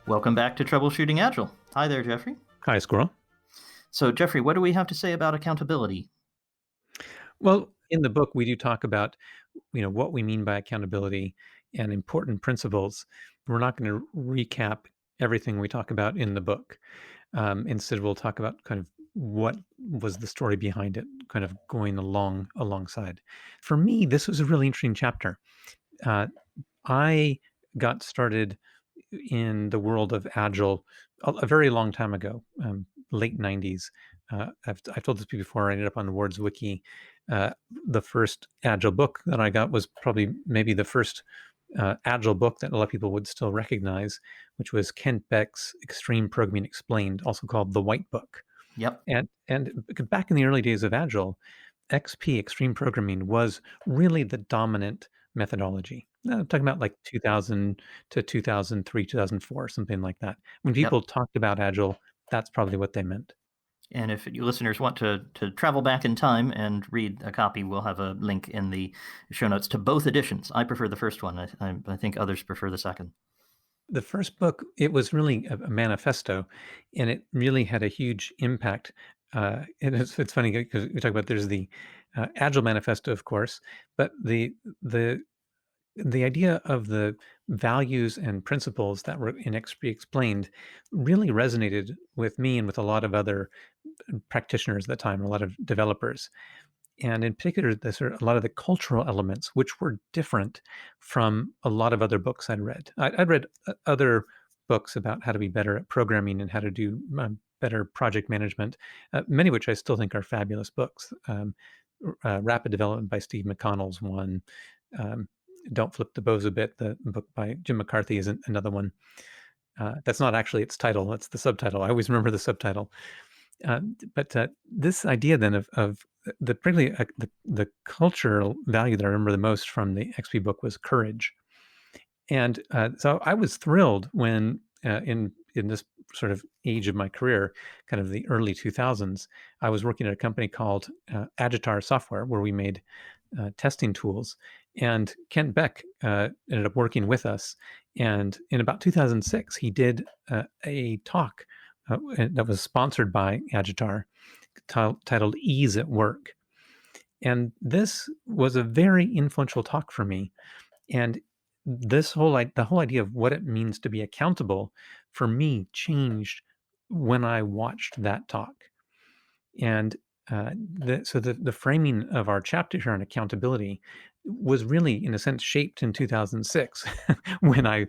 Welcome back to Troubleshooting Agile. Hi there, Jeffrey. Hi, Squirrel. So, Jeffrey, what do we have to say about accountability? Well, in the book, we do talk about, what we mean by accountability and important principles. We're not going to recap everything we talk about in the book. Instead, we'll talk about kind of what was the story behind it, kind of going alongside. For me, this was a really interesting chapter. Uh, I got started in the world of Agile a very long time ago, late 90s. I've told this before, I ended up on the Ward's Wiki. The first Agile book that I got was probably maybe the first Agile book that a lot of people would still recognize, which was Kent Beck's Extreme Programming Explained, also called the White Book. Yep. And back in the early days of Agile, XP, Extreme Programming, was really the dominant methodology. I'm talking about like 2000 to 2003, 2004, something like that. When Yep. people talked about Agile, that's probably what they meant. And if you listeners want to travel back in time and read a copy, we'll have a link in the show notes to both editions. I prefer the first one. I think others prefer the second. The first book, it was really a manifesto, and it really had a huge impact. And it's funny because we talk about there's the Agile Manifesto, of course, but the idea of the values and principles that were in XP Explained really resonated with me and with a lot of other practitioners at the time, a lot of developers. And in particular, a lot of the cultural elements, which were different from a lot of other books I'd read. I'd read other books about how to be better at programming and how to do better project management, many of which I still think are fabulous books. Rapid Development by Steve McConnell's one. Um, Don't Flip the Bows a Bit, the book by Jim McCarthy, is another one. That's not actually its title; that's the subtitle. I always remember the subtitle. But this idea then of particularly the cultural value that I remember the most from the XP book was courage. And so I was thrilled when in this sort of age of my career, kind of the early 2000s, I was working at a company called Agitar Software, where we made testing tools. And Kent Beck ended up working with us. And in about 2006, he did a talk that was sponsored by Agitar titled Ease at Work. And this was a very influential talk for me. And the whole idea of what it means to be accountable for me changed when I watched that talk. And the framing of our chapter here on accountability was really, in a sense, shaped in 2006 when I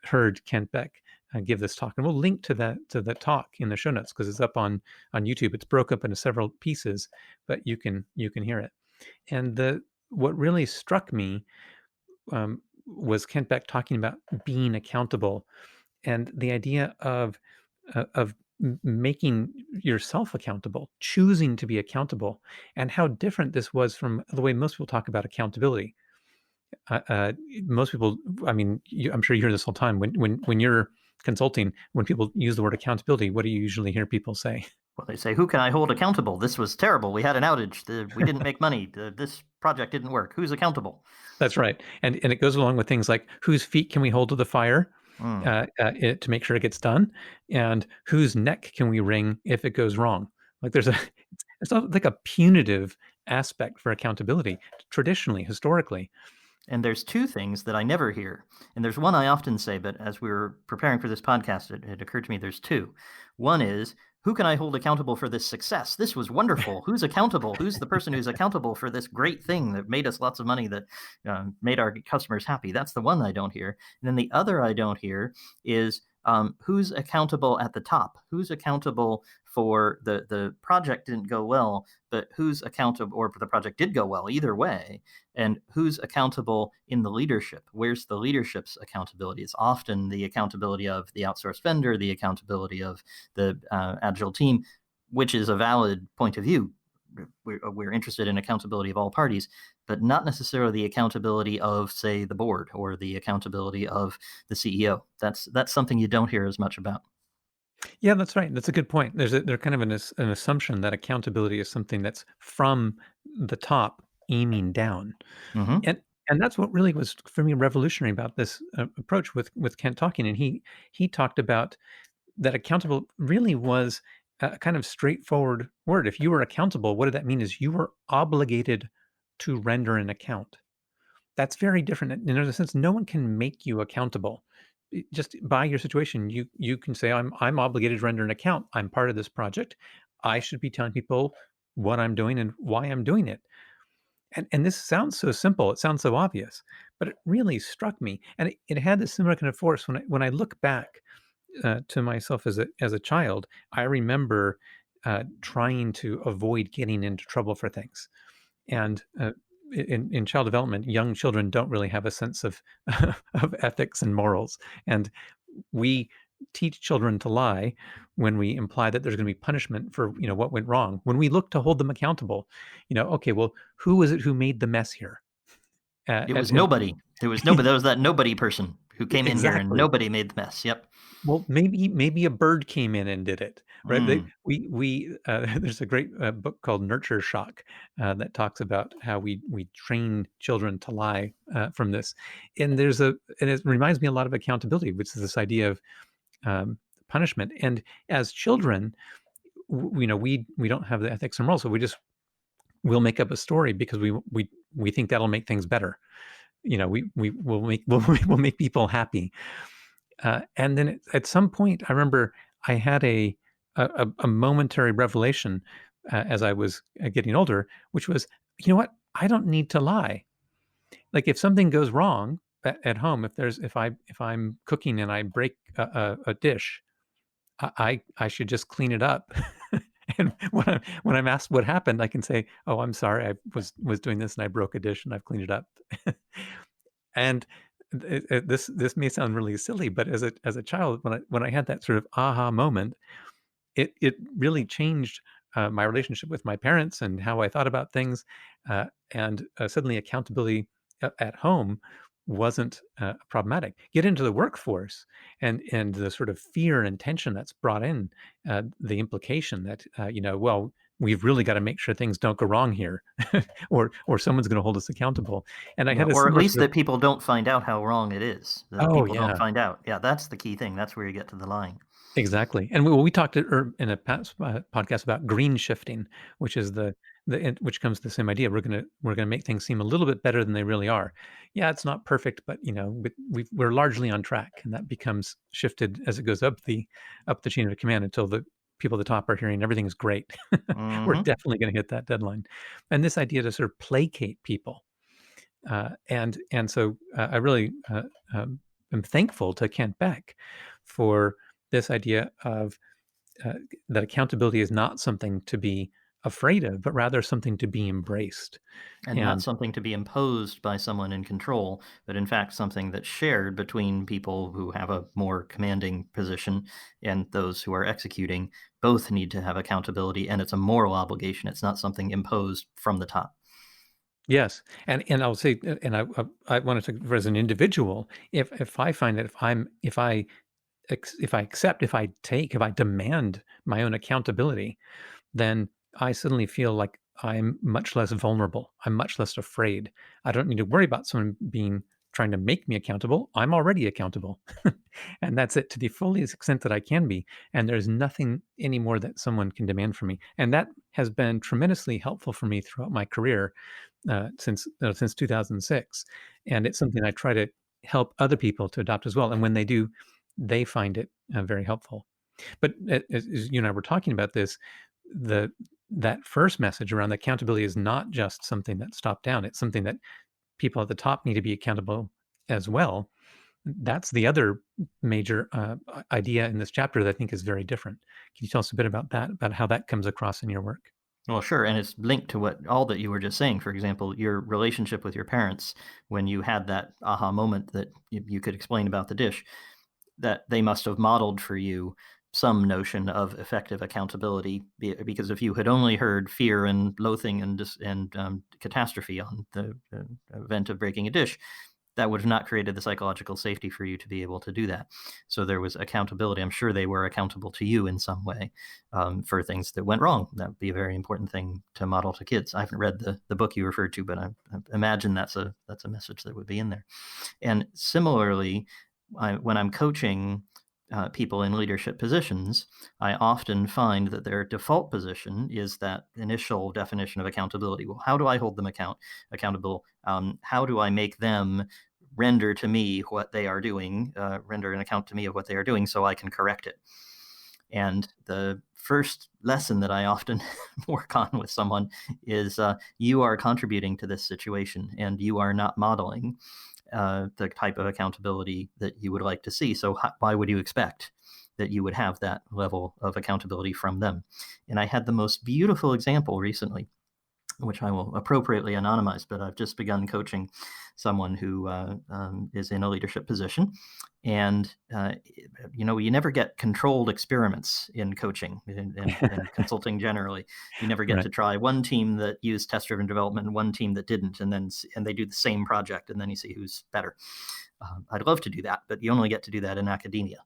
heard Kent Beck give this talk. And we'll link to the talk in the show notes because it's up on YouTube. It's broke up into several pieces, but you can hear it. And what really struck me was Kent Beck talking about being accountable and the idea of making yourself accountable, choosing to be accountable, and how different this was from the way most people talk about accountability. Most people, I mean, I'm sure you hear this all the time when you're consulting. When people use the word accountability, what do you usually hear people say? Well, they say, who can I hold accountable? This was terrible. We had an outage. We didn't make money. This project didn't work. Who's accountable? That's right, and it goes along with things like whose feet can we hold to the fire Mm. to make sure it gets done, and whose neck can we wring if it goes wrong. Like it's not like a punitive aspect for accountability traditionally, historically. And there's two things that I never hear. And there's one I often say, but as we were preparing for this podcast, it occurred to me there's two. One is, who can I hold accountable for this success? This was wonderful. Who's accountable? Who's the person who's accountable for this great thing that made us lots of money, that made our customers happy? That's the one I don't hear. And then the other I don't hear is, who's accountable at the top? Who's accountable for the project didn't go well, but who's accountable, or the project did go well, either way, and who's accountable in the leadership? Where's the leadership's accountability? It's often the accountability of the outsourced vendor, the accountability of the Agile team, which is a valid point of view. We're interested in accountability of all parties, but not necessarily the accountability of, say, the board or the accountability of the CEO. That's something you don't hear as much about. Yeah, that's right. That's a good point. There's kind of an assumption that accountability is something that's from the top aiming down. Mm-hmm. And And that's what really was for me revolutionary about this approach with Kent talking. And he talked about that accountable really was a kind of straightforward word. If you were accountable, what did that mean? Is you were obligated to render an account. That's very different. In a sense, no one can make you accountable. Just by your situation, you can say, I'm obligated to render an account. I'm part of this project. I should be telling people what I'm doing and why I'm doing it. And this sounds so simple, it sounds so obvious, but it really struck me, and it had this similar kind of force when I look back, to myself as a child. I remember, trying to avoid getting into trouble for things, and, in child development, young children don't really have a sense of of ethics and morals, and we teach children to lie when we imply that there's going to be punishment for what went wrong. When we look to hold them accountable, okay, well, who was it who made the mess here? It was And nobody. There was nobody. There was that nobody person who came in here and exactly. nobody made the mess. Yep. Well, maybe a bird came in and did it, right? Mm. We there's a great book called Nurture Shock that talks about how we train children to lie from this, and it reminds me a lot of accountability, which is this idea of um, punishment. And as children, we don't have the ethics and morals, so we'll make up a story because we think that'll make things better. We will make we'll make people happy. And then at some point, I remember I had a momentary revelation as I was getting older, which was, you know what? I don't need to lie. Like if something goes wrong at home, if I'm cooking and I break a dish, I should just clean it up. And when I'm asked what happened, I can say, "Oh, I'm sorry. I was doing this and I broke a dish and I've cleaned it up." And this may sound really silly, but as a child, when I had that sort of aha moment, it really changed my relationship with my parents and how I thought about things, and suddenly accountability at home wasn't problematic. Get into the workforce, and the sort of fear and tension that's brought in, the implication that well, we've really got to make sure things don't go wrong here, or someone's going to hold us accountable. And I Yeah, had a or at similar least sort of that people don't find out how wrong it is, that oh people don't yeah. find out. Yeah, that's the key thing. That's where you get to the lying. Exactly, and we talked in a past podcast about green shifting, which is which comes to the same idea. We're gonna make things seem a little bit better than they really are. Yeah, it's not perfect, but we're largely on track, and that becomes shifted as it goes up the chain of command until the people at the top are hearing everything is great. We're Mhm. definitely going to hit that deadline, and this idea to sort of placate people, and so I really am thankful to Kent Beck for this idea of uh, that accountability is not something to be afraid of, but rather something to be embraced. And not And something to be imposed by someone in control, but in fact something that's shared between people who have a more commanding position and those who are executing. Both need to have accountability, and it's a moral obligation. It's not something imposed from the top. yes, and I'll say, and I wanted to, as an individual, if I find that if I accept, if I take, if I demand my own accountability, then I suddenly feel like I'm much less vulnerable. I'm much less afraid. I don't need to worry about someone trying to make me accountable. I'm already accountable. And that's it to the fullest extent that I can be. And there's nothing anymore that someone can demand from me. And that has been tremendously helpful for me throughout my career since 2006. And it's something I try to help other people to adopt as well. And when they do, they find it very helpful. But as you and I were talking about this, the that first message around accountability is not just something that's top down. It's something that people at the top need to be accountable as well. That's the other major idea in this chapter that I think is very different. Can you tell us a bit about that, about how that comes across in your work? Well, sure, and it's linked to what all that you were just saying. For example, your relationship with your parents when you had that aha moment that you could explain about the dish, that they must have modeled for you some notion of effective accountability. Because if you had only heard fear and loathing and catastrophe on the event of breaking a dish, that would have not created the psychological safety for you to be able to do that. So there was accountability. I'm sure they were accountable to you in some way for things that went wrong. That would be a very important thing to model to kids. I haven't read the book you referred to, but I imagine that's a message that would be in there. And similarly, when I'm coaching people in leadership positions, I often find that their default position is that initial definition of accountability. Well, how do I hold them accountable? How do I make them render to me what they are doing, render an account to me of what they are doing so I can correct it? And the first lesson that I often work on with someone is you are contributing to this situation and you are not modeling the type of accountability that you would like to see. So why would you expect that you would have that level of accountability from them? And I had the most beautiful example recently, which I will appropriately anonymize, but I've just begun coaching someone who is in a leadership position. And, you never get controlled experiments in coaching and consulting generally. You never get Right. to try one team that used test-driven development and one team that didn't, and they do the same project, and then you see who's better. I'd love to do that, but you only get to do that in academia.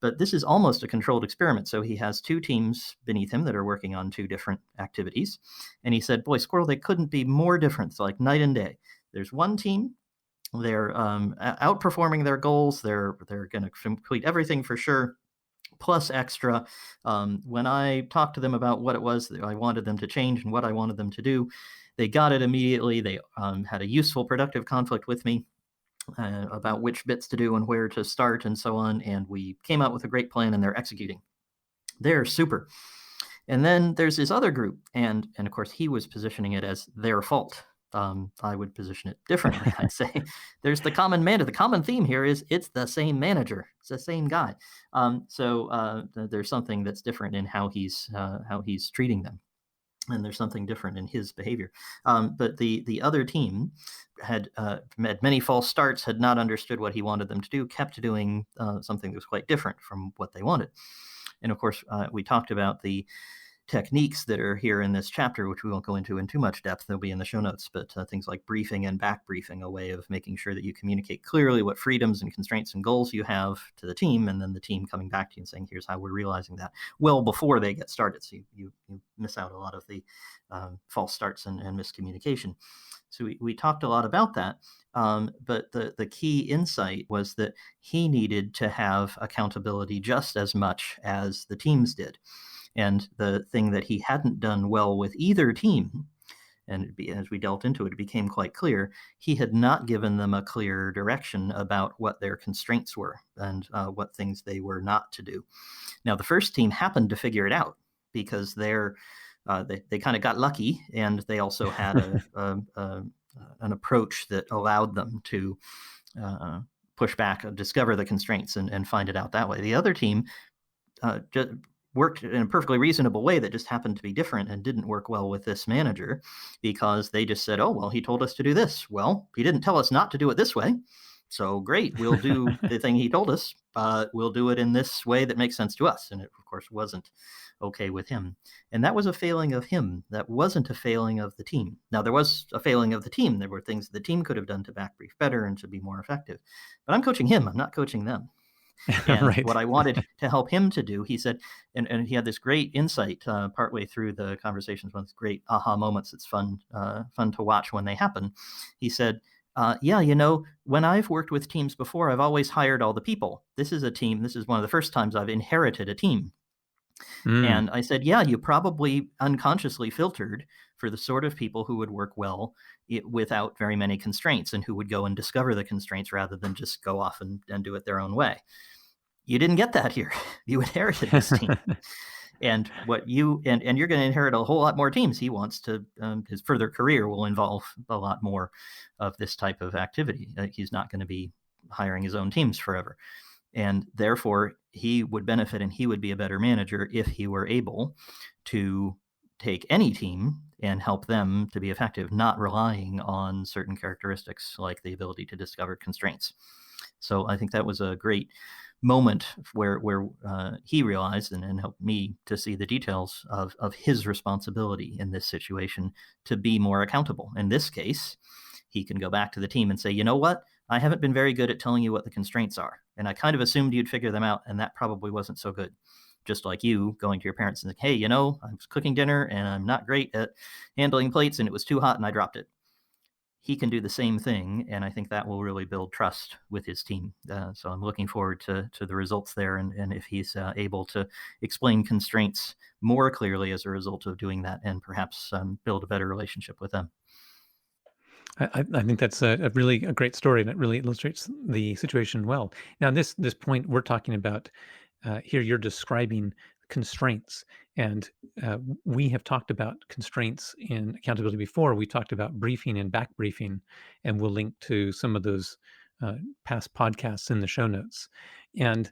But this is almost a controlled experiment. So he has two teams beneath him that are working on two different activities. And he said, boy, Squirrel, they couldn't be more different. It's like night and day. There's one team, they're outperforming their goals. They're going to complete everything for sure, plus extra. When I talked to them about what it was that I wanted them to change and what I wanted them to do, they got it immediately. They had a useful, productive conflict with me about which bits to do and where to start and so on. And we came out with a great plan and they're executing. They're super. And then there's this other group. And of course, he was positioning it as their fault. I would position it differently. I'd say there's the common manager. The common theme here is it's the same manager. It's the same guy. So there's something that's different in how he's treating them. And there's something different in his behavior. But the other team had many false starts, had not understood what he wanted them to do, kept doing something that was quite different from what they wanted. And of course, we talked about the techniques that are here in this chapter, which we won't go into in too much depth. They'll be in the show notes, but things like briefing and back briefing, a way of making sure that you communicate clearly what freedoms and constraints and goals you have to the team, and then the team coming back to you and saying, here's how we're realizing that, well before they get started. So you miss out a lot of the false starts and miscommunication. So we talked a lot about that. But the key insight was that he needed to have accountability just as much as the teams did. And the thing that he hadn't done well with either team, and as we delved into it, it became quite clear, he had not given them a clear direction about what their constraints were and what things they were not to do. Now, the first team happened to figure it out because they kind of got lucky, and they also had an approach that allowed them to push back, discover the constraints, and find it out that way. The other team just worked in a perfectly reasonable way that just happened to be different and didn't work well with this manager because they just said, oh, well, he told us to do this. Well, he didn't tell us not to do it this way. So great, we'll do the thing he told us, but we'll do it in this way that makes sense to us. And it, of course, wasn't okay with him. And that was a failing of him. That wasn't a failing of the team. Now, there was a failing of the team. There were things the team could have done to back brief better and to be more effective. But I'm coaching him. I'm not coaching them. And Right. what I wanted to help him to do, he said, and he had this great insight partway through the conversations, one of those great aha moments. It's fun to watch when they happen. He said, yeah, when I've worked with teams before, I've always hired all the people. This is a team. This is one of the first times I've inherited a team. And I said, yeah, you probably unconsciously filtered for the sort of people who would work well without very many constraints and who would go and discover the constraints rather than just go off and do it their own way. You didn't get that here. You inherited this team. And what you and you're going to inherit a whole lot more teams. He wants to his further career will involve a lot more of this type of activity. He's not going to be hiring his own teams forever. And therefore, he would benefit and he would be a better manager if he were able to take any team and help them to be effective, not relying on certain characteristics like the ability to discover constraints. So I think that was a great moment where he realized and helped me to see the details of his responsibility in this situation to be more accountable. In this case, he can go back to the team and say, you know what? I haven't been very good at telling you what the constraints are. And I kind of assumed you'd figure them out, and that probably wasn't so good. Just like you going to your parents and like, hey, I was cooking dinner and I'm not great at handling plates and it was too hot and I dropped it. He can do the same thing, and I think that will really build trust with his team. So I'm looking forward to the results there, and if he's able to explain constraints more clearly as a result of doing that, and perhaps build a better relationship with them. I think that's a really a great story, and it really illustrates the situation well. Now, this point we're talking about here, you're describing constraints, and we have talked about constraints in accountability before. We talked about briefing and back briefing, and we'll link to some of those past podcasts in the show notes. And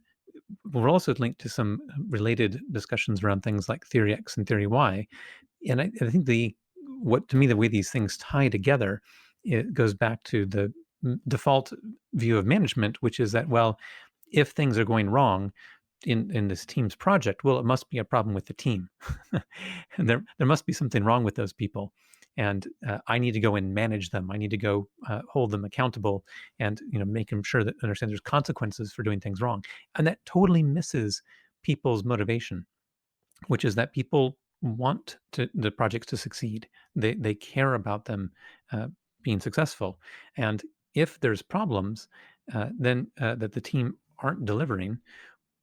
we'll also link to some related discussions around things like theory X and theory Y. And I think what to me the way these things tie together, it goes back to the default view of management, which is that, well, if things are going wrong in this team's project, well, it must be a problem with the team. And there must be something wrong with those people, and I need to go and manage them. I need to go hold them accountable, and make them sure that understand there's consequences for doing things wrong. And that totally misses people's motivation, which is that people want the projects to succeed. They care about them being successful. And if there's problems, then that the team aren't delivering,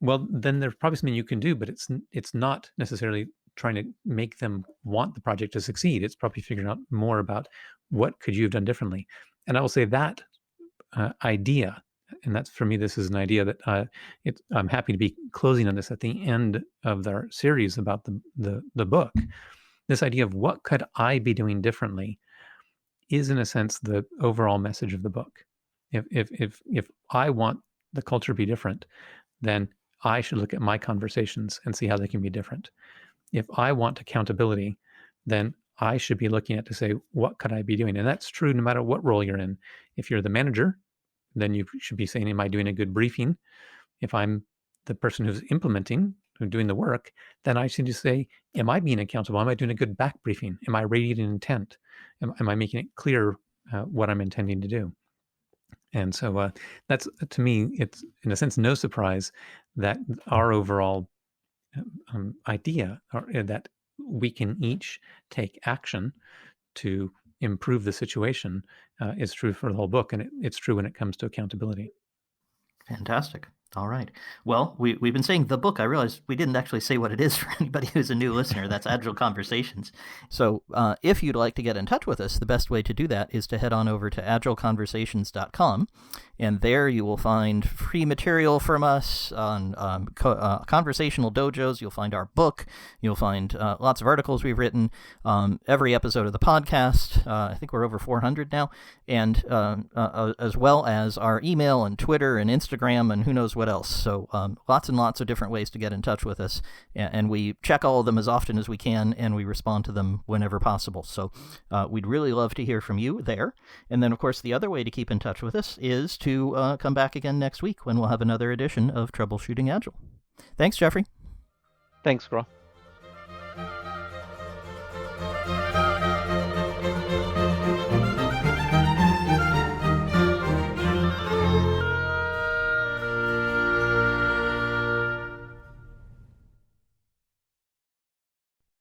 well, then there's probably something you can do, but it's not necessarily trying to make them want the project to succeed. It's probably figuring out more about what could you have done differently. And I will say that idea, and that's for me, this is an idea that I'm happy to be closing on this at the end of our series about the book. This idea of what could I be doing differently is, in a sense, the overall message of the book. If I want the culture to be different, then I should look at my conversations and see how they can be different. If I want accountability, then I should be looking at to say, what could I be doing? And that's true no matter what role you're in. If you're the manager, then you should be saying, am I doing a good briefing? If I'm the person who's implementing, who's doing the work, then I should just say, am I being accountable? Am I doing a good back briefing? Am I radiating intent? Am I making it clear what I'm intending to do? And so that's, to me, it's in a sense no surprise that our overall idea that we can each take action to improve the situation is true for the whole book, and it's true when it comes to accountability. Fantastic. All right. Well, we've been saying the book. I realized we didn't actually say what it is for anybody who's a new listener. That's Agile Conversations. So if you'd like to get in touch with us, the best way to do that is to head on over to agileconversations.com. And there you will find free material from us on conversational dojos. You'll find our book. You'll find lots of articles we've written, every episode of the podcast. I think we're over 400 now. And as well as our email and Twitter and Instagram and who knows what else. So lots and lots of different ways to get in touch with us. And we check all of them as often as we can, and we respond to them whenever possible. So we'd really love to hear from you there. And then, of course, the other way to keep in touch with us is to come back again next week when we'll have another edition of Troubleshooting Agile. Thanks, Jeffrey. Thanks, Squirrel.